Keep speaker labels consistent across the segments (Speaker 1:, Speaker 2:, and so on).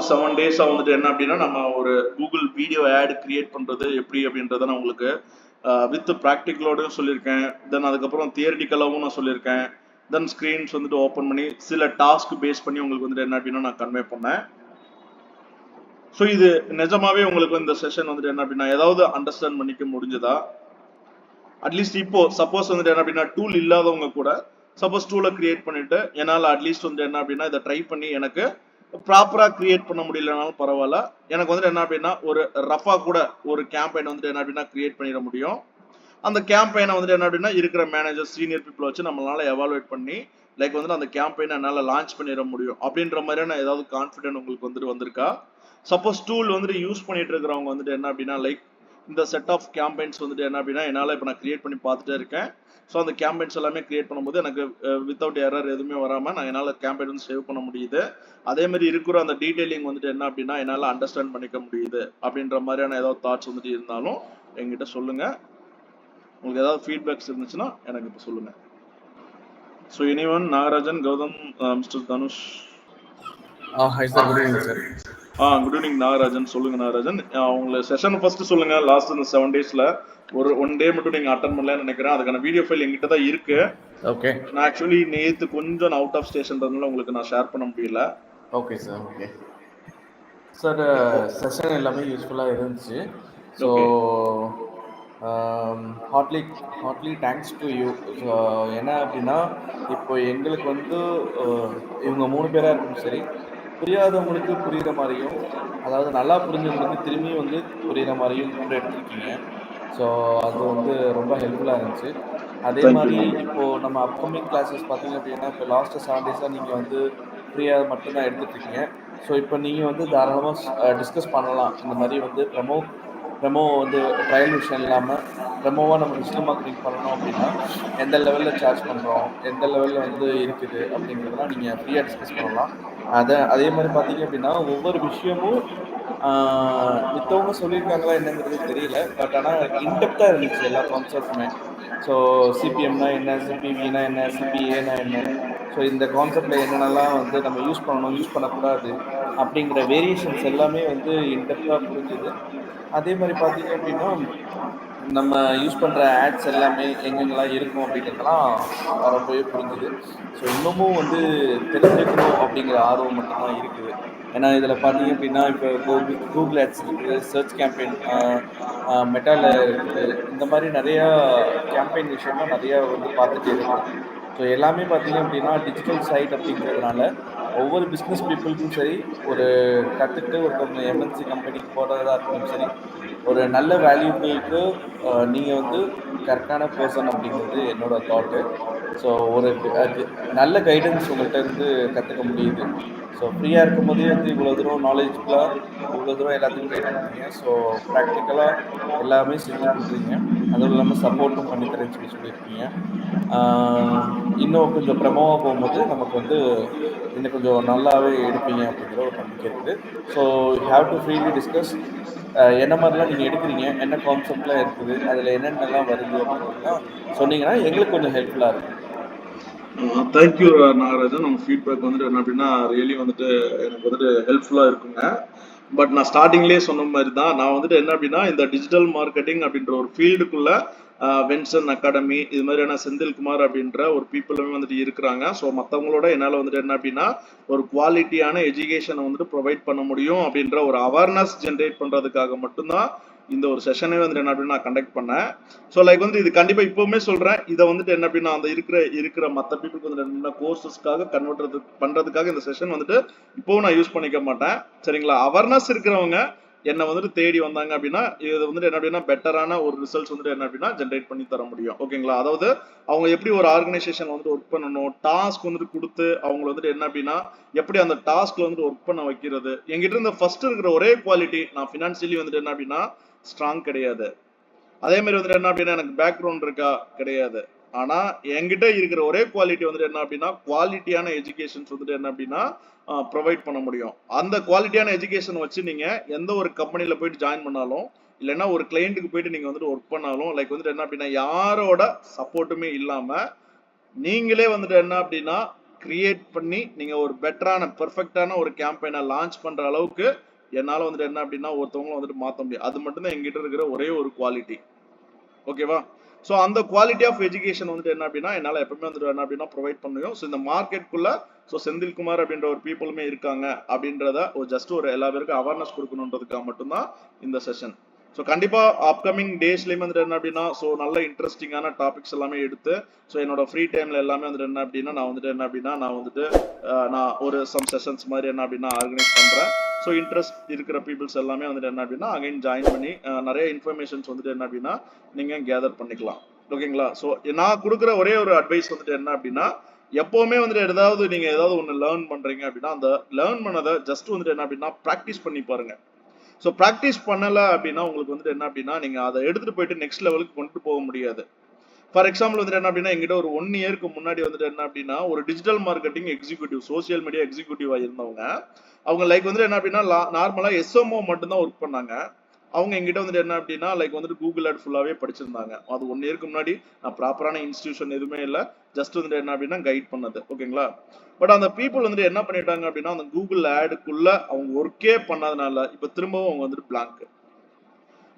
Speaker 1: 7 டேஸாக வந்துட்டு என்ன அப்படின்னா நம்ம ஒரு கூகுள் வீடியோ ஆட் கிரியேட் பண்ணுறது எப்படி அப்படின்றத நான் உங்களுக்கு வித் ப்ராக்டிக்கலோடையும் சொல்லியிருக்கேன். தென் அதுக்கப்புறம் தியரிட்டிக்கலாகவும் நான் சொல்லியிருக்கேன். தென் ஸ்க்ரீன்ஸ் வந்துட்டு ஓப்பன் பண்ணி சில டாஸ்க் பேஸ் பண்ணி உங்களுக்கு வந்துட்டு என்ன அப்படின்னா நான் கன்வே பண்ணேன். ஸோ இது நிஜமாவே உங்களுக்கு இந்த செஷன் வந்துட்டு என்ன அப்படின்னா ஏதாவது அண்டர்ஸ்டாண்ட் பண்ணிக்க முடிஞ்சதா? அட்லீஸ்ட் இப்போ சப்போஸ் வந்துட்டு என்ன அப்படின்னா டூல் இல்லாதவங்க கூட சப்போஸ் டூலை கிரியேட் பண்ணிட்டு என்னால் அட்லீஸ்ட் வந்து என்ன அப்படின்னா இதை ட்ரை பண்ணி எனக்கு ப்ராப்பரா கிரியேட் பண்ண முடியலனாலும் பரவாயில்ல, எனக்கு வந்துட்டு என்ன அப்படின்னா ஒரு ரஃபா கூட ஒரு கேம்பெயின் வந்துட்டு என்ன அப்படின்னா கிரியேட் பண்ணிட முடியும். அந்த கேம்பெயினை வந்துட்டு என்ன அப்படின்னா இருக்கிற மேனேஜர் சீனியர் பீப்புள் வச்சு நம்மளால எவாலுவேட் பண்ணி லைக் வந்துட்டு அந்த கேம்பெயினை என்னால் லான்ச் பண்ணிட முடியும் அப்படின்ற மாதிரியான ஏதாவது கான்ஃபிடென்ட் உங்களுக்கு வந்துட்டு வந்திருக்கா? சப்போஸ் டூல் வந்துட்டு யூஸ் பண்ணிட்டு இருக்கிறவங்க வந்துட்டு என்ன அப்படின்னா லைக் இந்த செட் ஆஃப் கேம்பெயின்ஸ் வந்துட்டு என்ன அப்படின்னா என்னால் இப்போ நான் கிரியேட் பண்ணி பார்த்துட்டே இருக்கேன். ஸோ அந்த கேம்பெயின்ஸ் எல்லாமே கிரியேட் பண்ணும்போது எனக்கு வித்தவுட் எரர் எதுவுமே வராமல் நான் என்னால் கேம்பெயின் வந்து சேவ் பண்ண முடியுது. அதே மாதிரி இருக்கிற அந்த டீடைலிங் வந்துட்டு என்ன அப்படின்னா என்னால் அண்டர்ஸ்டாண்ட் பண்ணிக்க முடியுது அப்படின்ற மாதிரியான ஏதாவது தாட்ஸ் வந்துட்டு இருந்தாலும் என்கிட்ட சொல்லுங்க. உங்களுக்கு ஏதாவது ஃபீட்பேக்ஸ் இருந்துச்சுன்னா எனக்கு இப்போ சொல்லுங்க. So anyone Nagarajan, Gautam, mister Dhanush.
Speaker 2: Hi sir, good evening sir.
Speaker 1: Good evening Nagarajan. சொல்லுங்க நாகராஜன், உங்களை செஷன் ஃபர்ஸ்ட் சொல்லுங்க. லாஸ்ட் இந்த 7 டேஸ்ல ஒரு 1 டே மட்டும் நீங்க அட்டன் பண்ணலன்னு நினைக்கிறேன். அதுக்கான வீடியோ ஃபைல் எங்கிட்ட தான் இருக்கு.
Speaker 2: ஓகே.
Speaker 1: நான் ஆக்சுவலி நேத்து கொஞ்சம் அவுட் ஆஃப் ஸ்டேஷன்றதுனால உங்களுக்கு நான் ஷேர் பண்ண முடியல.
Speaker 2: Okay sir. Okay sir, session எல்லாமே யூஸ்ஃபுல்லாக இருந்துச்சு. So hardly thanks to you. So என்ன அப்படின்னா இப்போ எங்களுக்கு வந்து இவங்க 3 பேராக இருக்கணும் சரி, புரியாதவங்களுக்கு புரிகிற மாதிரியும், அதாவது நல்லா புரிஞ்சவங்களுக்கு திரும்பி வந்து புரிகிற மாதிரியும் கூட எடுத்துருக்கீங்க. ஸோ அது வந்து ரொம்ப ஹெல்ப்ஃபுல்லாக இருந்துச்சு. அதே மாதிரி இப்போது நம்ம அப்கமிங் கிளாஸஸ் பார்த்தீங்க அப்படின்னா இப்போ லாஸ்ட்டு 7 டேஸாக நீங்கள் வந்து ஃப்ரீயாக மட்டும்தான் எடுத்துகிட்ருக்கீங்க. ஸோ இப்போ நீங்கள் வந்து தாராளமாக டிஸ்கஸ் பண்ணலாம். இந்த மாதிரி வந்து ப்ரெமோ வந்து ட்ரையல் விஷயம் இல்லாமல் ப்ரெமோவாக நம்ம டிஜிட்டல் மார்க்கெட்டிங் பண்ணணும் அப்படின்னா எந்த லெவலில் சார்ஜ் பண்ணுறோம், எந்த லெவலில் வந்து இருக்குது அப்படிங்கிறதெல்லாம் நீங்கள் ஃப்ரீயாக டிஸ்கஸ் பண்ணலாம். அதே மாதிரி பார்த்தீங்க அப்படின்னா ஒவ்வொரு விஷயமும் மித்தவங்க சொல்லியிருக்காங்களா என்னங்கிறது தெரியல, பட் ஆனால் இன்டெப்த்தாக இருந்துச்சு எல்லா கான்செப்ட்டுமே. ஸோ சிபிஎம்னா என்ன, சிபிவினா என்ன, சிபிஏனா என்ன, ஸோ இந்த கான்செப்டில் என்னென்னலாம் வந்து நம்ம யூஸ் பண்ணணும், யூஸ் பண்ணக்கூடாது அப்படிங்கிற வேரியேஷன்ஸ் எல்லாமே வந்து இன்டெப்த்தாக புரிஞ்சுது. அதே மாதிரி பார்த்தீங்க அப்படின்னா நம்ம யூஸ் பண்ணுற ஆட்ஸ் எல்லாமே எங்கெங்கெல்லாம் இருக்கும் அப்படிங்கிறதெல்லாம் ரொம்பவே புரிஞ்சுது. ஸோ இன்னமும் வந்து தெரிஞ்சுக்கணும் அப்படிங்கிற ஆர்வம் மட்டும்தான் இருக்குது. ஏன்னா இதில் பார்த்தீங்க அப்படின்னா இப்போ கூகுள் ஆட்ஸ் இருக்குது, சர்ச் கேம்பெயின், மெட்டாவில் இருக்குது, இந்த மாதிரி நிறையா கேம்பெயின் விஷயம்லாம் நிறையா வந்து பார்த்துட்டு இருக்கோம். ஸோ எல்லாமே பார்த்தீங்க அப்படின்னா டிஜிட்டல் சைட் அப்படிங்கிறதுனால ஒவ்வொரு பிஸ்னஸ் பீப்புளுக்கும் சரி, ஒரு கற்றுக்கிட்டு ஒருத்தவங்க எம்என்சி கம்பெனிக்கு போகிறதா இருக்கட்டும் சரி, ஒரு நல்ல வேல்யூபிளுக்கு நீங்கள் வந்து கரெக்டான பர்சன் அப்படிங்கிறது என்னோட தாட்டு. ஸோ ஒரு நல்ல கைடன்ஸ் உங்கள்கிட்ட இருந்து கற்றுக்க முடியுது. ஸோ ஃப்ரீயாக இருக்கும் போதே வந்து இவ்வளோ தூரம் நாலேஜ்ஃபுல்லாக இவ்வளோ தூரம் எல்லாத்துக்கும் கைட் பண்ணுறீங்க. ஸோ ப்ராக்டிக்கலாக எல்லாமே செஞ்சு கொடுக்குறீங்க. அதுவும் இல்லாமல் சப்போர்ட்டும் பண்ணித்தரேன்னு சொல்லியிருக்கீங்க. இன்னும் கொஞ்சம் ப்ரெமோவாக போகும்போது நமக்கு வந்து இன்னும் கொஞ்சம் நல்லாவே எடுப்பீங்க அப்படிங்கிற ஒரு நம்பிக்கை இருக்குது. So have to freely discuss என்ன மாதிரிலாம் நீங்கள் எடுக்கிறீங்க, என்ன கான்செப்ட்லாம் இருக்குது, அதில் என்னென்னலாம் வருது அப்படிங்கிறதுலாம் சொன்னீங்கன்னா எங்களுக்கு கொஞ்சம் ஹெல்ப்ஃபுல்லாக இருக்கும்.
Speaker 1: தேங்க்யூ நாகராஜன். உங்கள் ஃபீட்பேக் வந்துட்டு என்ன அப்படின்னா ரியலி வந்துட்டு எனக்கு வந்துட்டு ஹெல்ப்ஃபுல்லாக இருக்குங்க. பட் நான் ஸ்டார்டிங்லேயே சொன்ன மாதிரி தான், நான் வந்துட்டு என்ன அப்படின்னா இந்த டிஜிட்டல் மார்க்கெட்டிங் அப்படின்ற ஒரு ஃபீல்டுக்குள்ள வென்சன் அகாடமி இது மாதிரியான செந்தில்குமார் அப்படின்ற ஒரு பீப்புளுமே வந்துட்டு இருக்கிறாங்க. ஸோ மற்றவங்களோட என்னால் வந்துட்டு என்ன அப்படின்னா ஒரு குவாலிட்டியான எஜுகேஷனை வந்துட்டு ப்ரொவைட் பண்ண முடியும் அப்படின்ற ஒரு அவேர்னஸ் ஜென்ரேட் பண்ணுறதுக்காக மட்டும்தான் இந்த ஒரு செஷனே வந்துட்டு என்ன அப்படின்னு நான் கண்டக்ட் பண்ணேன். ஸோ லைக் வந்து இது கண்டிப்பாக இப்போவுமே சொல்கிறேன், இதை வந்துட்டு என்ன அப்படின்னா அந்த இருக்கிற மற்ற பீப்புளுக்கு வந்துட்டு என்ன கோர்சஸ்க்காக கன்வெர்ட் பண்ணுறதுக்காக இந்த செஷன் வந்துட்டு இப்போவும் நான் யூஸ் பண்ணிக்க மாட்டேன். சரிங்களா? அவேர்னஸ் இருக்கிறவங்க என்னை வந்துட்டு தேடி வந்தாங்க அப்படின்னா இது வந்துட்டு என்ன அப்படின்னா பெட்டரான ஒரு ரிசல்ட்ஸ் வந்துட்டு என்ன அப்படின்னா ஜென்ரேட் பண்ணி தர முடியும். ஓகேங்களா? அதாவது அவங்க எப்படி ஒரு ஆர்கனைசேஷன் வந்துட்டு ஒர்க் பண்ணணும், டாஸ்க் வந்துட்டு கொடுத்து அவங்க வந்துட்டு என்ன அப்படின்னா எப்படி அந்த டாஸ்க்ல வந்துட்டு ஒர்க் பண்ண வைக்கிறது. என்கிட்ட இருந்த ஃபர்ஸ்ட் இருக்கிற ஒரே குவாலிட்டி, நான் ஃபினான்சியலி வந்துட்டு என்ன அப்படின்னா ஸ்ட்ராங் கிடையாது. அதே மாதிரி வந்துட்டு என்ன அப்படின்னா எனக்கு பேக்ரவுண்ட் இருக்கா கிடையாது. ஆனா என்கிட்ட இருக்கிற ஒரே குவாலிட்டி வந்துட்டு என்ன அப்படின்னா குவாலிட்டியான எஜுகேஷன்ஸ் வந்துட்டு என்ன அப்படின்னா ப்ரொவைட் பண்ண முடியும். அந்த குவாலிட்டியான எஜுகேஷன் வச்சு நீங்க எந்த ஒரு கம்பெனில போயிட்டு ஜாயின் பண்ணாலும் இல்லைன்னா ஒரு கிளைண்ட்டுக்கு போயிட்டு நீங்க வந்துட்டு ஒர்க் பண்ணாலும் லைக் வந்துட்டு என்ன அப்படின்னா யாரோட சப்போர்ட்டுமே இல்லாம நீங்களே வந்துட்டு என்ன அப்படின்னா கிரியேட் பண்ணி நீங்க ஒரு பெட்டரான பெர்ஃபெக்டான ஒரு கேம்பெயினை லான்ச் பண்ற அளவுக்கு என்னால வந்துட்டு என்ன அப்படின்னா ஒருத்தவங்களும் வந்துட்டு மாத்த முடியும். அது மட்டும் தான் எங்கிட்ட இருக்கிற ஒரே ஒரு குவாலிட்டி. ஓகேவா? ஸோ அந்த குவாலிட்டி ஆஃப் எஜுகேஷன் வந்துட்டு என்ன அப்படின்னா என்னால் எப்பவுமே வந்துட்டு என்ன அப்படின்னா ப்ரொவைட் பண்ணுவோம். ஸோ இந்த மார்க்கெட்டுக்குள்ள ஸோ செந்தில்குமார் அப்படின்ற ஒரு பீப்புளுமே இருக்காங்க அப்படின்றத ஒரு ஜஸ்ட் ஒரு எல்லா பேருக்கும் அவேர்னஸ் கொடுக்கணுன்றதுக்காக மட்டும்தான் இந்த செஷன். ஸோ கண்டிப்பாக அப்கமிங் டேஸ்லேயுமே வந்துட்டு என்ன அப்படின்னா ஸோ நல்ல இன்ட்ரெஸ்டிங்கான டாபிக்ஸ் எல்லாமே எடுத்து ஸோ என்னோட ஃப்ரீ டைமில் எல்லாமே வந்துட்டு என்ன அப்படின்னா நான் வந்துட்டு நான் ஒரு சம் செஷன்ஸ் மாதிரி என்ன அப்படின்னா ஆர்கனைஸ் பண்ணுறேன். ஸோ இன்ட்ரெஸ்ட் இருக்கிற பீப்புள்ஸ் எல்லாமே வந்துட்டு என்ன அப்படின்னா அகைன் ஜாயின் பண்ணி நிறைய இன்ஃபர்மேஷன்ஸ் வந்துட்டு என்ன அப்படின்னா நீங்கள் கேதர் பண்ணிக்கலாம். ஓகேங்களா? ஸோ நான் கொடுக்குற ஒரே ஒரு அட்வைஸ் வந்துட்டு என்ன அப்படின்னா எப்பவுமே வந்துட்டு ஏதாவது நீங்க ஏதாவது ஒன்று லேர்ன் பண்றீங்க அப்படின்னா அந்த லேர்ன் பண்ணதை ஜஸ்ட் வந்துட்டு என்ன அப்படின்னா ப்ராக்டிஸ் பண்ணி பாருங்க. ஸோ ப்ராக்டிஸ் பண்ணல அப்படின்னா உங்களுக்கு வந்துட்டு என்ன அப்படின்னா நீங்க அதை எடுத்துட்டு போயிட்டு நெக்ஸ்ட் லெவலுக்கு கொண்டு போக முடியாது. ஃபார் எக்ஸாம்பிள் வந்துட்டு என்ன அப்படின்னா எங்கிட்ட ஒரு 1 இயருக்கு முன்னாடி வந்துட்டு என்ன அப்படின்னா ஒரு digital marketing executive social media எக்ஸிக்யூட்டிவா இருந்தவங்க அவங்க லைக் வந்துட்டு என்ன அப்படின்னா நார்மலா எஸ்எம்ஓ மட்டும்தான் ஒர்க் பண்ணாங்க. அவங்க எங்கிட்ட வந்துட்டு என்ன அப்படின்னா லைக் வந்துட்டு கூகுள் ஆட் ஃபுல்லாவே படிச்சிருந்தாங்க. அது 1 இயருக்கு முன்னாடி நான் ப்ராப்பரான இன்ஸ்டிடியூஷன் எதுவுமே இல்லை, ஜஸ்ட் வந்துட்டு என்ன அப்படின்னா கைட் பண்ணது. ஓகேங்களா? பட் அந்த பீப்புள் வந்துட்டு என்ன பண்ணிட்டாங்க அப்படின்னா அந்த கூகுள் ஆடுக்குள்ள அவங்க ஒர்க்கே பண்ணாதனால இப்ப திரும்பவும் அவங்க வந்துட்டு பிளாங்க்.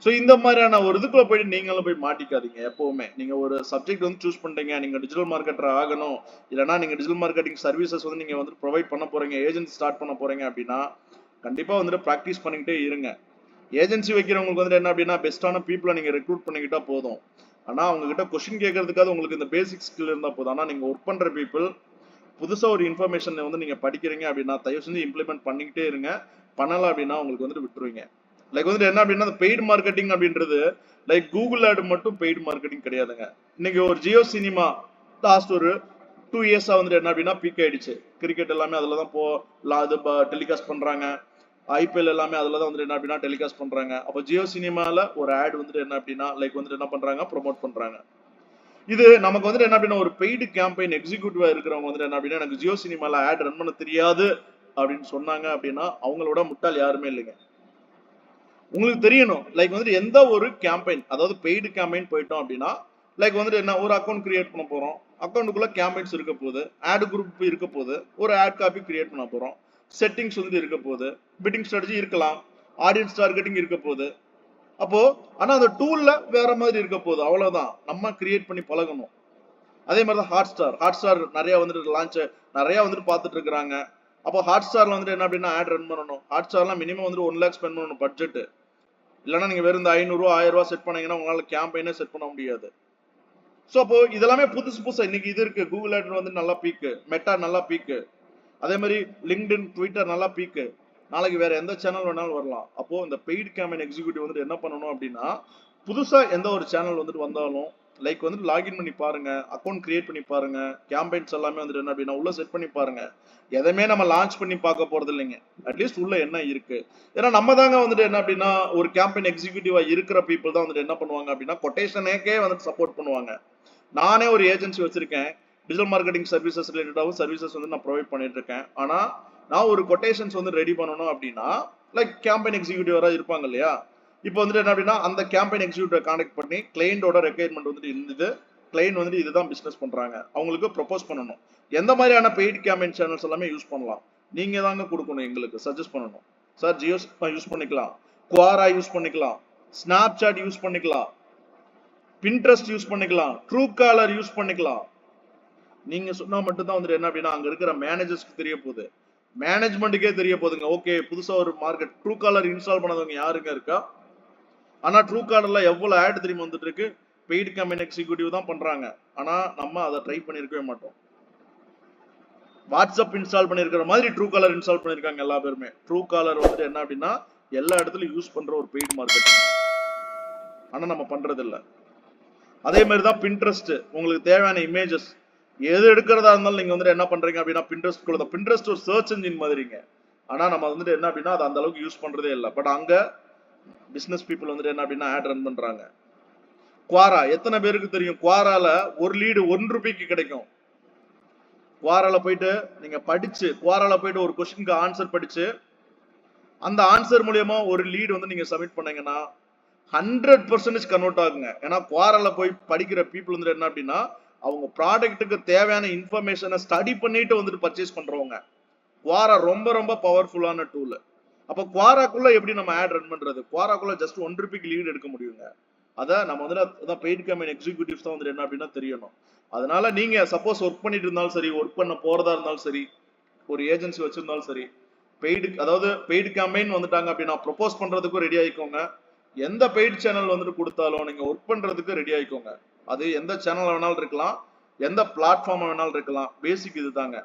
Speaker 1: ஸோ இந்த மாதிரியான ஒரு இதுக்குள்ள போயிட்டு நீங்களும் போய் மாட்டிக்காதீங்க. எப்பவுமே நீங்க ஒரு சப்ஜெக்ட் வந்து சூஸ் பண்ணிட்டீங்க, நீங்க டிஜிட்டல் மார்க்கெட்டர் ஆகணும், இல்லைன்னா நீங்க டிஜிட்டல் மார்க்கெட்டிங் சர்வீசஸ் வந்து நீங்க வந்து ப்ரொவைட் பண்ண போறீங்க, ஏஜென்சி ஸ்டார்ட் பண்ண போறீங்க அப்படின்னா கண்டிப்பா வந்துட்டு ப்ராக்டிஸ் பண்ணிக்கிட்டே இருங்க. ஏஜென்சி வைக்கிறவங்களுக்கு வந்துட்டு என்ன அப்படின்னா பெஸ்டான பீப்புளை நீங்க ரெக்ரூட் பண்ணிக்கிட்டா போதும். ஆனா அவங்க கிட்ட கொஸ்டின் கேட்கறதுக்காக உங்களுக்கு இந்த பேசிக் ஸ்கில் இருந்தா போதும். ஆனா நீங்க ஒர்க் பண்ற பீப்புள் புதுசா ஒரு இன்ஃபர்மேஷன் வந்து நீங்க படிக்கிறீங்க அப்படின்னா தயவு செஞ்சு இம்ப்ளிமெண்ட் பண்ணிக்கிட்டே இருங்க. பண்ணலாம் அப்படின்னா உங்களுக்கு வந்துட்டு விட்டுருவீங்க. லைக் வந்துட்டு என்ன அப்படின்னா பெய்டு மார்க்கெட்டிங் அப்படின்றது லைக் கூகுள் ஆட் மட்டும் பெய்டு மார்க்கெட்டிங் கிடையாதுங்க. இன்னைக்கு ஒரு ஜியோ சினிமா லாஸ்ட் ஒரு 2 இயர்ஸா வந்துட்டு என்ன அப்படின்னா பீக் ஆயிடுச்சு. கிரிக்கெட் எல்லாமே அதுல தான் டெலிகாஸ்ட் பண்றாங்க. ஐபிஎல் எல்லாமே அதுல தான் வந்துட்டு என்ன அப்படின்னா டெலிகாஸ்ட் பண்றாங்க. அப்போ ஜியோ சினிமால ஒரு ஆட் வந்துட்டு என்ன அப்படின்னா லைக் வந்துட்டு என்ன பண்றாங்க ப்ரொமோட் பண்றாங்க. இது நமக்கு வந்துட்டு என்ன அப்படின்னா ஒரு பெய்டு கேம்பெயின் எக்ஸிக்யூட்டிவா இருக்கிறவங்க வந்துட்டு என்ன அப்படின்னா எனக்கு ஜியோ சினிமால ஆட் ரன் பண்ண தெரியாது அப்படின்னு சொன்னாங்க அப்படின்னா அவங்களோட முட்டாள் யாருமே இல்லைங்க. உங்களுக்கு தெரியணும் லைக் வந்துட்டு எந்த ஒரு கேம்பெயின் அதாவது பெய்டு கேம்பெயின் போயிட்டோம் அப்படின்னா லைக் வந்துட்டு என்ன ஒரு அக்கௌண்ட் கிரியேட் பண்ண போறோம், அக்கௌண்ட்டுக்குள்ள கேம்பெயின்ஸ் இருக்க போகுது, ஆட் குரூப் இருக்க போகுது, ஒரு ஆட் காப்பி கிரியேட் பண்ண போறோம், செட்டிங்ஸ் வந்து இருக்க போகுது, பிட்டிங் ஸ்ட்ராட்டஜி இருக்கலாம், ஆடியன்ஸ் டார்கெட்டிங் இருக்க போகுது. அப்போ ஆனா அந்த டூல்ல வேற மாதிரி இருக்க போகுது. அவ்வளவுதான், நம்ம கிரியேட் பண்ணி பழகணும். அதே மாதிரி தான் ஹாட் ஸ்டார் நிறைய வந்துட்டு லான்ச் நிறைய வந்துட்டு பார்த்துட்டு இருக்கிறாங்க. அப்போ ஹாட் ஸ்டார்ல வந்துட்டு என்ன அப்படின்னா ஆட் ரன் பண்ணணும். ஹாட் ஸ்டார்லாம் மினிமம் வந்துட்டு 1 lakh ஸ்பெண்ட் பண்ணணும் பட்ஜெட். இல்லைன்னா நீங்க வெறும் இந்த 500 ரூபா 1000 ரூபா செட் பண்ணீங்கன்னா உங்களால கேம்பெயினே செட் பண்ண முடியாது. ஸோ அப்போ இதெல்லாமே புதுசு புதுசா இன்னைக்கு இது இருக்கு. கூகுள் ஆட் வந்து நல்லா பீக்கு, மெட்டா நல்லா பீக்கு, அதே மாதிரி லிங்க்டின் ட்விட்டர் நல்லா பீக்கு, நாளைக்கு வேற எந்த சேனல் வேணாலும் வரலாம். அப்போ இந்த பெய்டு கேம்பெயின் எக்ஸிக்யூட்டிவ் வந்துட்டு என்ன பண்ணணும் அப்படின்னா புதுசா எந்த ஒரு சேனல் வந்துட்டு வந்தாலும் லைக் வந்துட்டு லாகின் பண்ணி பாருங்க, அக்கௌண்ட் கிரியேட் பண்ணி பாருங்க, கேம்பெயின்ஸ் எல்லாமே வந்துட்டு என்ன அப்படின்னா உள்ள செட் பண்ணி பாருங்க. எதையுமே நம்ம லான்ச் பண்ணி பார்க்க போறது இல்லைங்க, அட்லீஸ்ட் உள்ள என்ன இருக்கு. ஏன்னா நம்ம தாங்க வந்துட்டு என்ன அப்படின்னா ஒரு கேம்பெயின் எக்ஸிக்யூட்டிவா இருக்கிற பீப்புள் தான் வந்துட்டு என்ன பண்ணுவாங்க அப்படின்னா கொட்டேஷனுக்கே வந்துட்டு சப்போர்ட் பண்ணுவாங்க. நானே ஒரு ஏஜென்சி வச்சிருக்கேன், டிஜிட்டல் மார்க்கெட்டிங் சர்வீசஸ் ரிலேட்டடாகவும் சர்வீசஸ் வந்து நான் ப்ரொவைட் பண்ணிட்டு இருக்கேன். ஆனா நான் ஒரு கொட்டேஷன்ஸ் வந்து ரெடி பண்ணணும் அப்படின்னா லைக் கேம்பெயின் எக்ஸிக்யூட்டிவா இருப்பாங்க இல்லையா, இப்போ வந்துட்டு என்ன அப்படின்னா அந்த கேம்பெயின் எக்ஸிக்யூட்டிவ் கான்டாக்ட் பண்ணி கிளைண்டோட ரெக்யர்மெண்ட் வந்துட்டு இருந்தது, கிளைண்ட் வந்துட்டு இதுதான் பிசினஸ் பண்றாங்க, அவங்களுக்கு ப்ரொபோஸ் பண்ணணும். எந்த மாதிரியான பெய்ட் கேம்பெயின் சேனல்ஸ் எல்லாமே யூஸ் பண்ணலாம் நீங்க தாங்க கொடுக்கணும், எங்களுக்கு சஜஸ்ட் பண்ணணும். சார் ஜியோ யூஸ் பண்ணிக்கலாம், குவாரா யூஸ் பண்ணிக்கலாம், ஸ்னாப் சாட் யூஸ் பண்ணிக்கலாம், பின்ட்ரெஸ்ட் யூஸ் பண்ணிக்கலாம், ட்ரூ காலர் யூஸ் பண்ணிக்கலாம். நீங்க சொன்னா மட்டும் தான் வந்துட்டு என்ன அப்படின்னா அங்க இருக்கிற மேனேஜர்ஸ்க்கு தெரிய போகுது, மேனேஜ்மெண்ட்டுக்கே தெரிய போகுதுங்க. ஓகே புதுசா ஒரு மார்க்கெட் ட்ரூ காலர் இன்ஸ்டால் பண்ணதவங்க யாருங்க இருக்கா? ஆனா ட்ரூ காலர்ல எவ்வளவு ஆட் தெரியுமா வந்துட்டு இருக்கு, பெய்டு கேம்பெயின் எக்ஸிக்யூட்டிவ் தான் பண்றாங்க. ஆனா நம்ம அதை ட்ரை பண்ணிருக்கவே மாட்டோம். வாட்ஸ்அப் இன்ஸ்டால் பண்ணிருக்கிற மாதிரி ட்ரூ காலர் இன்ஸ்டால் பண்ணிருக்காங்க எல்லா பேருமே. ட்ரூ காலர் வந்துட்டு என்ன அப்படின்னா எல்லா இடத்துலயும் யூஸ் பண்ற ஒரு பெய்டு மார்க்கெட்டிங், ஆனா நம்ம பண்றது இல்ல. அதே மாதிரி தான் பின்ட்ரெஸ்ட், உங்களுக்கு தேவையான இமேஜஸ் எது எடுக்கிறதா இருந்தாலும் நீங்க வந்துட்டு என்ன பண்றீங்க அப்படின்னா பின்ட்ரெஸ்ட் குள்ள. பின்ட்ரெஸ்ட் ஒரு சர்ச் இன்ஜின் மாதிரிங்க, ஆனா நம்ம வந்துட்டு என்ன அப்படின்னா அது அந்த அளவுக்கு யூஸ் பண்றதே இல்லை. பட் அங்க பிசினஸ் பீப்புள் வந்துட்டு என்ன அப்படின்னா ஆட் ரன் பண்றாங்க. குவாரா எத்தனை பேருக்கு தெரியும்? குவாரால ஒரு லீடு 1 ரூபாய்க்கு கிடைக்கும். குவாரால போயிட்டு நீங்க படிச்சு குவாரால போயிட்டு ஒரு கொஸ்டினுக்கு ஆன்சர் படிச்சு அந்த ஆன்சர் மூலியமா ஒரு லீடு வந்து நீங்க சப்மிட் பண்ணீங்கன்னா 100% கன்வெர்ட் ஆகுங்க. ஏன்னா குவாரால போய் படிக்கிற பீப்புள் வந்து என்ன அப்படின்னா அவங்க ப்ராடக்ட்டுக்கு தேவையான இன்ஃபர்மேஷனை ஸ்டடி பண்ணிட்டு வந்துட்டு பர்ச்சேஸ் பண்றவங்க. குவாரா ரொம்ப ரொம்ப பவர்ஃபுல்லான டூல். அப்ப குவாராக்குள்ள எப்படி நம்ம ஆட் ரன் பண்றது? குவாராக்குள்ள ஜஸ்ட் 1 ரூபிக்கு லீட் எடுக்க முடியுங்க. அத நம்ம வந்து அதான் பெய்ட் கேம்பெயின் எக்ஸிக்யூட்டிவ்ஸ் தான் வந்து என்ன அப்படின்னா தெரியணும். அதனால நீங்க சப்போஸ் ஒர்க் பண்ணிட்டு இருந்தாலும் சரி, ஒர்க் பண்ண போறதா இருந்தாலும் சரி, ஒரு ஏஜென்சி வச்சிருந்தாலும் சரி, அதாவது பெய்டு கேம்பெயின் வந்துட்டாங்க அப்படின்னா ப்ரொபோஸ் பண்றதுக்கும் ரெடி ஆயிக்கோங்க. எந்த பெய்டு சேனல் வந்துட்டு கொடுத்தாலும் நீங்க ஒர்க் பண்றதுக்கு ரெடி ஆயிக்கோங்க. அது எந்த சேனல் வேணாலும் இருக்கலாம், எந்த பிளாட்ஃபார்ம் வேணாலும் இருக்கலாம். பேசிக் இதுதாங்க.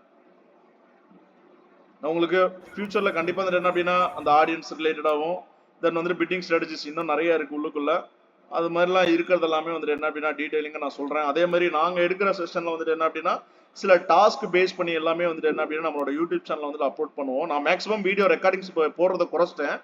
Speaker 1: உங்களுக்கு ஃபியூச்சர்ல கண்டிப்பா வந்து என்ன அப்படின்னா அந்த ஆடியன்ஸ் ரிலேட்டடாகவும் தென் வந்துட்டு பிட்டிங் ஸ்ட்ராட்டஜிஸ் இன்னும் நிறைய இருக்கு உள்ளுக்குள்ள. அது மாதிரிலாம் இருக்கிறது எல்லாமே வந்துட்டு என்ன அப்படின்னா டீடைலிங்கா நான் சொல்றேன். அதே மாதிரி நாங்க எடுக்கிற செஷன்ல வந்துட்டு என்ன அப்படின்னா சில டாஸ்க் பேஸ் பண்ணி எல்லாமே வந்துட்டு என்ன அப்படின்னா நம்மளோட யூடியூப் சேனல் வந்துட்டு அப்லோட் பண்ணுவோம். நான் மேக்ஸிமம் வீடியோ ரெக்கார்டிங்ஸ் போடுறத குறைச்சிட்டேன்.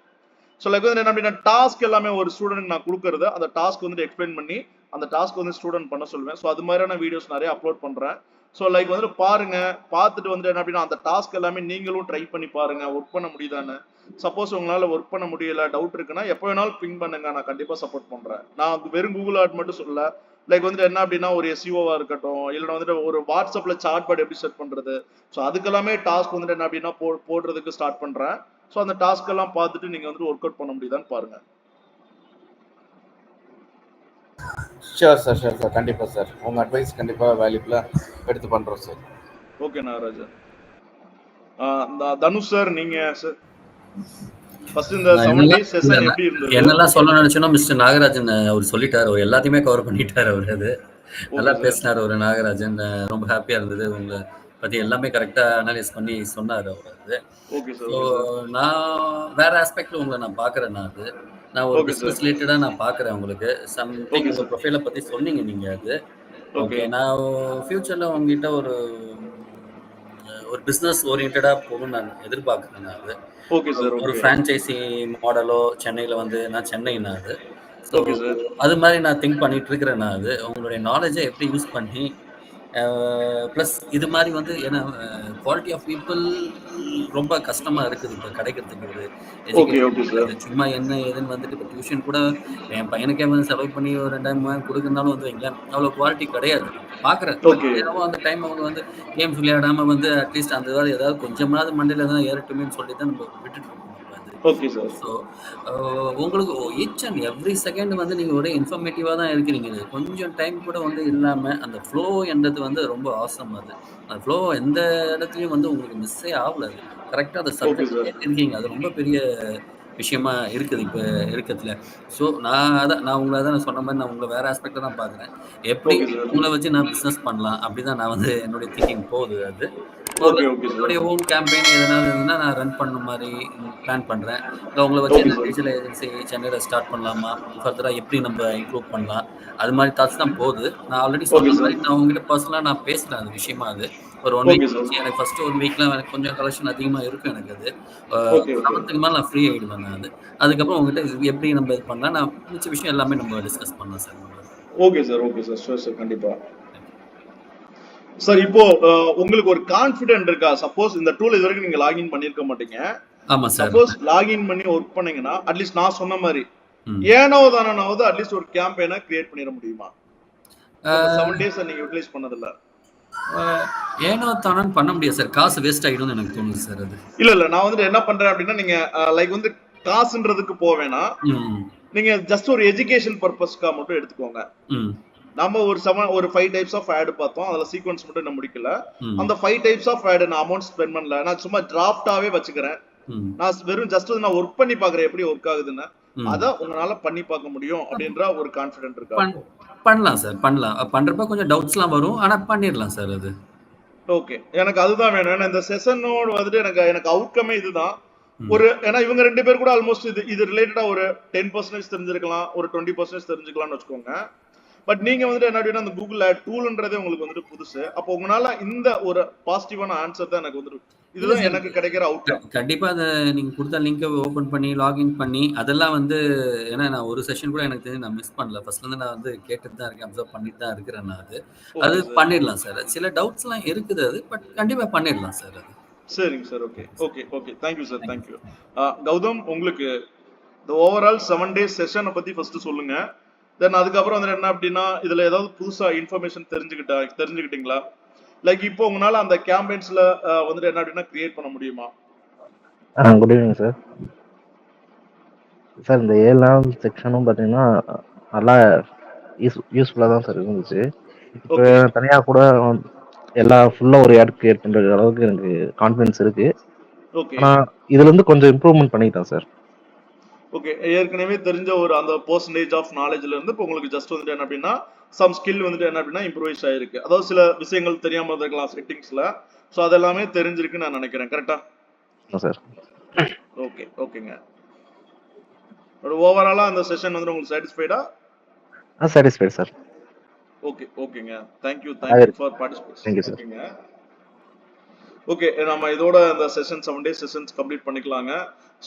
Speaker 1: ஸோ லைக் வந்து என்ன அப்படின்னா டாஸ்க் எல்லாமே ஒரு ஸ்டூடெண்ட் நான் கொடுக்கறது அந்த டாஸ்க் வந்துட்டு எக்ஸ்பிளைன் பண்ணி அந்த டாஸ்க் வந்து ஸ்டூடெண்ட் பண்ண சொல்லுவேன். ஸோ அது மாதிரியான வீடியோஸ் நிறைய அப்லோட் பண்றேன். ஸோ லைக் வந்துட்டு பாருங்க, பார்த்துட்டு வந்துட்டு என்ன அப்படின்னா அந்த டாஸ்க் எல்லாமே நீங்களும் ட்ரை பண்ணி பாருங்க, ஒர்க் பண்ண முடியுதான்னு. சப்போஸ் உங்களால ஒர்க் பண்ண முடியல, டவுட் இருக்குன்னா எப்போ வேணாலும் பிங் பண்ணுங்க, நான் கண்டிப்பா சப்போர்ட் பண்றேன். நான் வெறும் கூகுள் ஆட் மட்டும் சொல்லல. லைக் வந்துட்டு என்ன அப்படின்னா ஒரு எஸ்இஓவா இருக்கட்டும், இல்லைன்னா வந்துட்டு ஒரு வாட்ஸ்அப்ல சாட் பாட் எப்படி செட் பண்றது, ஸோ அதுக்கெல்லாமே டாஸ்க் வந்துட்டு என்ன அப்படின்னா போடுறதுக்கு ஸ்டார்ட் பண்றேன். ஸோ அந்த டாஸ்க் எல்லாம் பார்த்துட்டு நீங்க வந்துட்டு ஒர்க் அவுட் பண்ண முடியுதான்னு பாருங்க.
Speaker 2: ஷூர் சார், ஷூர் சார், கண்டிப்பாக சார். உங்கள் அட்வைஸ் கண்டிப்பாக வேல்யூபிளாக எடுத்து பண்ணுறோம் sir.
Speaker 1: Okay Nagarajan. Dhanush sir, நீங்க சார் ஃபர்ஸ்ட் இந்த 7 டேஸ் செஷன் எப்படி இருந்தது?
Speaker 3: என்னெல்லாம் சொல்ல நினைச்சோன்னா மிஸ்டர் நாகராஜன் அவர் சொல்லிட்டாரு. அவர் எல்லாத்தையுமே கவர் பண்ணிட்டாரு. அவர் அது நல்லா பேசினார். ஒரு நாகராஜன் ரொம்ப ஹாப்பியா இருந்தது. உங்களை பத்தி எல்லாமே கரெக்டா அனலைஸ் பண்ணி சொன்னார் அவர் அது. ஸோ நான் வேற ஆஸ்பெக்ட்ல உங்களை நான் பாக்குறேன். நான் ஒரு பிசினஸ் ரிலேட்டடா நான் பாக்குறேன். உங்களுக்கு சம்திங் உங்க ப்ரொஃபைலை பத்தி சொன்னீங்க நீங்க அது. ஓகே, நான் ஃபியூச்சர்ல உங்ககிட்ட ஒரு பிசினஸ் ஓரியன்டா போகணும்னு நான் எதிர்பார்க்கிறேன். அது ஒரு பிரான்ச்சைசி மாடலோ சென்னையில வந்து நான் சென்னைனா அது. ஸோ அது மாதிரி நான் திங்க் பண்ணிட்டு இருக்கிறேன். நான் அது உங்களுடைய நாலேஜை எப்படி யூஸ் பண்ணி ப்ளஸ் இது மாதிரி வந்து ஏன்னா குவாலிட்டி ஆஃப் பீப்புள் ரொம்ப கஷ்டமா இருக்குது இப்போ கிடைக்கிறதுக்கு. ஒரு எஜுகேஷன் சும்மா என்ன ஏதுன்னு வந்துட்டு இப்போ டியூஷன் கூட என் பையனுக்கே வந்து செலவு பண்ணி ஒரு 2000 கொடுக்குறதுனாலும் வந்து வைங்களேன் அவ்வளோ குவாலிட்டி கிடையாது. பார்க்குறேன் அந்த டைம் அவங்க வந்து கேம்ஸ் விளையாடாமல் வந்து அட்லீஸ்ட் அந்த ஏதாவது கொஞ்சமாவது மண்டையில் தான் ஏறட்டுமேன்னு சொல்லி தான் நம்ம விட்டுட்டு இருக்கோம். ஸோ உங்களுக்கு ஈச் அண்ட் எவ்ரி செகண்ட் வந்து நீங்கள் ஒரே இன்ஃபர்மேட்டிவாக தான் இருக்கிறீங்க. கொஞ்சம் டைம் கூட வந்து இல்லாமல் அந்த ஃப்ளோ என்றது வந்து ரொம்ப ஆசம். அது அந்த ஃப்ளோ எந்த இடத்துலையும் வந்து உங்களுக்கு மிஸ்ஸே ஆகல. அது கரெக்டாக அந்த சப்ஜெக்ட் இருக்கீங்க. அது ரொம்ப பெரிய விஷயமா இருக்குது இப்போ இருக்கிறதுல. ஸோ நான் உங்களை தான் சொன்ன மாதிரி நான் உங்களை வேற ஆஸ்பெக்டாக தான் பார்க்குறேன். எப்படி உங்களை வச்சு நான் பிஸ்னஸ் பண்ணலாம் அப்படி தான் நான் வந்து என்னுடைய திங்கிங் போகுது. அது என்னுடைய ஹோம் கேம்பெயின் எதனால இருந்ததுன்னா நான் ரன் பண்ண மாதிரி பிளான் பண்ணுறேன். இல்லை உங்களை வச்சு டிஜிட்டல் ஏஜென்சி சென்னையில் ஸ்டார்ட் பண்ணலாமா, ஃபர்தராக எப்படி நம்ம இம்ப்ரூவ் பண்ணலாம், அது மாதிரி தாட்ஸ் தான் போகுது. நான் ஆல்ரெடி சொன்ன மாதிரி நான் உங்ககிட்ட பர்சனலாக நான் பேசுகிறேன் அது விஷயமா. அது ஒரு 1 வீக் எனக்கு ஃபர்ஸ்ட் 1 வீக்லாம் எனக்கு கொஞ்சம் கலெக்ஷன் அதிகமாக இருக்கும். எனக்கு அது 7th மேலே நான் ஃப்ரீ ஆகிடுவேன். நான் அதுக்கப்புறம் உங்ககிட்ட எப்படி நம்ம இது பண்ணலாம், நான் மிச்ச விஷயம் எல்லாமே நம்ம டிஸ்கஸ் பண்ணலாம் sir.
Speaker 1: Okay sir, okay sir, sure sir, கண்டிப்பா சார். இப்போ உங்களுக்கு ஒரு கான்ஃபிடென்ட் இருக்கா? சப்போஸ் இந்த டூல் இது வரைக்கும் நீங்க லாகின் பண்ணிருக்க மாட்டீங்க.
Speaker 3: ஆமா சார்.
Speaker 1: சப்போஸ் லாகின் பண்ணி ஒர்க் பண்ணீங்கன்னா அட்லீஸ்ட் நான் சொன்ன மாதிரி ஏனோ தானோனாவது அட்லீஸ்ட் ஒரு கேம்பெயினை கிரியேட் பண்ணிட முடியுமா? 7 டேஸ் நீங்க யூட்டிலைஸ் பண்ணதில்ல.
Speaker 3: ஏனோ தானோன்னு பண்ண முடியாது சார். காசு வேஸ்ட் ஆகிடும்னு எனக்கு தோணுது சார். அது இல்ல
Speaker 1: நான் வந்து என்ன பண்றேன் அப்படின்னா நீங்க லைக் வந்து காசுன்றதுக்கு போவேனா, நீங்க ஜஸ்ட் ஒரு எஜுகேஷன் பர்பஸ்க்காக மட்டும் எடுத்துக்கோங்க. நம்ம ஒரு 5 டைப்ஸ் ஆஃப் ஆட் பார்த்தோம். அதுல சீக்வென்ஸ் மட்டும் நான் முடிக்கல. அந்த 5 டைப்ஸ் ஆஃப் ஆட் நான் அமௌண்ட் ஸ்பெண்ட் பண்ணல. நான் சும்மா டிராஃப்டாவே வச்சுக்கிறேன். நான் வெறும் ஜஸ்ட் நான் ஒர்க் பண்ணி பாக்குறேன் எப்படி ஒர்க் ஆகுதுன்னு. அத உங்களால பண்ணி பார்க்க முடியும் அப்படின்ற ஒரு கான்ஃபிடென்ட் இருக்கா?
Speaker 3: பண்ணலாம் சார், பண்ணலாம். பண்றப்ப கொஞ்சம் டவுட்ஸ்லாம் வரும், ஆனா பண்ணிடலாம் சார். அது
Speaker 1: ஓகே, எனக்கு அதுதான் வேணும். ஏன்னா இந்த செஷனோட வந்துட்டு எனக்கு அவுட்கமே இதுதான். ஏன்னா இவங்க 2 பேர் கூட ஆல்மோஸ்ட் இது ரிலேட்டடா ஒரு 10% தெரிஞ்சிருக்கலாம், ஒரு 20% தெரிஞ்சுக்கலாம்னு வச்சுக்கோங்க. பட் நீங்க வந்துட்டு என்ன அப்படின்னா அந்த கூகுள் ஆட் டூல்ன்றதே உங்களுக்கு வந்துட்டு புதுசு. அப்போ உங்களால இந்த ஒரு பாசிட்டிவான ஆன்சர் தான் எனக்கு வந்துட்டு இதுதான் எனக்கு கிடைக்கிற அவுட்கம்.
Speaker 3: கண்டிப்பா அதை நீங்க கொடுத்த லிங்கை ஓபன் பண்ணி லாகின் பண்ணி அதெல்லாம் வந்து ஏன்னா நான் ஒரு செஷன் கூட எனக்கு தெரிஞ்சு நான் மிஸ் பண்ணல. ஃபர்ஸ்ட்ல இருந்து நான் வந்து கேட்டுட்டு தான் இருக்கேன், அப்சர்வ் பண்ணிட்டு தான் இருக்கிறேன். நான் அது பண்ணிடலாம் சார். சில டவுட்ஸ் எல்லாம் இருக்குது அது, பட் கண்டிப்பா பண்ணிடலாம் சார். அது
Speaker 1: சரிங்க sir. Okay okay okay, thank you sir, thank you. Gautam, உங்களுக்கு இந்த ஓவரால் 7 டேஸ் செஷனை பத்தி ஃபர்ஸ்ட் சொல்லுங்க. தென் அதுக்கப்புறம் வந்துட்டு என்ன அப்படின்னா இதுல ஏதாவது புதுசா இன்ஃபர்மேஷன் தெரிஞ்சுக்கிட்டீங்களா? லைக் இப்போ உங்களால அந்த கேம்பெயின்ஸ்ல வந்துட்டு என்ன அப்படின்னா கிரியேட் பண்ண முடியுமா?
Speaker 4: Good evening sir. சார் இந்த 7 நாள் செக்ஷனும் பார்த்தீங்கன்னா நல்லா யூஸ்ஃபுல்லாக தான் சார் இருந்துச்சு. இப்போ
Speaker 1: ஓகே
Speaker 4: தனியாக கூட எல்லா ஃபுல்லாக ஒரு ஆட் கிரியேட் பண்ணுற அளவுக்கு எனக்கு கான்ஃபிடன்ஸ் இருக்கு.
Speaker 1: ஓகே
Speaker 4: ஆனால் இதுல இருந்து கொஞ்சம் இம்ப்ரூவ்மெண்ட் பண்ணிக்கிட்டேன் சார்.
Speaker 1: ஓகே ஏற்கனவே தெரிஞ்ச ஒரு அந்த பர்சன்டேஜ் ஆஃப் நாலேஜ்ல இருந்து இப்போ உங்களுக்கு ஜஸ்ட் வந்துட்டு என்ன அப்படின்னா சம் ஸ்கில் வந்துட்டு என்ன அப்படின்னா இம்ப்ரூவைஸ் ஆயிருக்கு. அதாவது சில விஷயங்கள் தெரியாம இருந்திருக்கலாம் செட்டிங்ஸ்ல. ஸோ அதெல்லாமே தெரிஞ்சிருக்குன்னு நான் நினைக்கிறேன். கரெக்டா?
Speaker 4: சார்
Speaker 1: ஓகே ஓகேங்க. ஓவராலா அந்த செஷன் வந்து உங்களுக்கு சாட்டிஸ்ஃபைடா?
Speaker 4: Satisfied sir.
Speaker 1: ஓகே ஓகேங்க. தேங்க்யூ
Speaker 4: அது
Speaker 1: ஃபார் பார்ட்டிசிபேஷன்.
Speaker 4: Thank you sir.
Speaker 1: ஓகேங்க. ஓகே நம்ம இதோட இந்த செஷன் 7 டேஸ் செஷன்ஸ் கம்ப்ளீட் பண்ணிக்கலாங்க.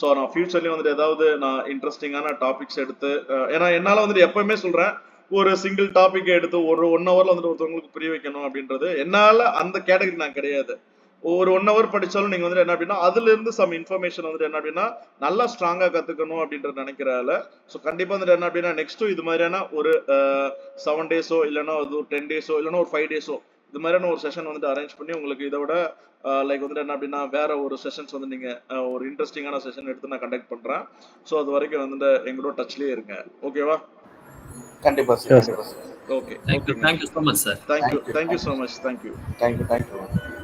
Speaker 1: ஸோ நான் ஃபியூச்சர்லேயும் வந்துட்டு ஏதாவது நான் இன்ட்ரெஸ்டிங்கான டாபிக்ஸ் எடுத்து ஏன்னா என்னால் வந்துட்டு எப்பவுமே சொல்கிறேன் ஒரு சிங்கிள் டாபிக் எடுத்து ஒரு 1 ஹவரில் வந்துட்டு ஒருத்தவங்களுக்கு புரிய வைக்கணும் அப்படின்றது என்னால் அந்த கேட்டகரி நான் கிடையாது. ஒரு 1 ஹவர் படித்தாலும் நீங்கள் வந்துட்டு என்ன அப்படின்னா அதுலேருந்து சம் இன்ஃபர்மேஷன் வந்துட்டு என்ன அப்படின்னா நல்லா ஸ்ட்ராங்காக கற்றுக்கணும் அப்படின்றது நினைக்கிறால. ஸோ கண்டிப்பாக வந்துட்டு என்ன அப்படின்னா நெக்ஸ்ட்டும் இது மாதிரியான ஒரு 7 டேஸோ இல்லைன்னா அது ஒரு 10 டேஸோ இல்லைன்னா ஒரு 5 டேஸோ இது மாதிரியான ஒரு செஷன் வந்துட்டு அரேஞ்ச் பண்ணி உங்களுக்கு இதை விட லைக் வந்துட்டு என்ன அப்படின்னா வேற ஒரு செஷன்ஸ் வந்து நீங்க ஒரு இன்ட்ரெஸ்டிங்கான செஷன் எடுத்து நான் கண்டக்ட் பண்றேன். ஸோ அது வரைக்கும் வந்துட்டு எங்களோட டச்லயே இருங்க. ஓகேவா?
Speaker 2: கண்டிப்பா சார், கண்டிப்பா sir.
Speaker 1: Okay
Speaker 3: thank you so much sir.
Speaker 1: Thank you so much. Thank you.
Speaker 2: Thank you.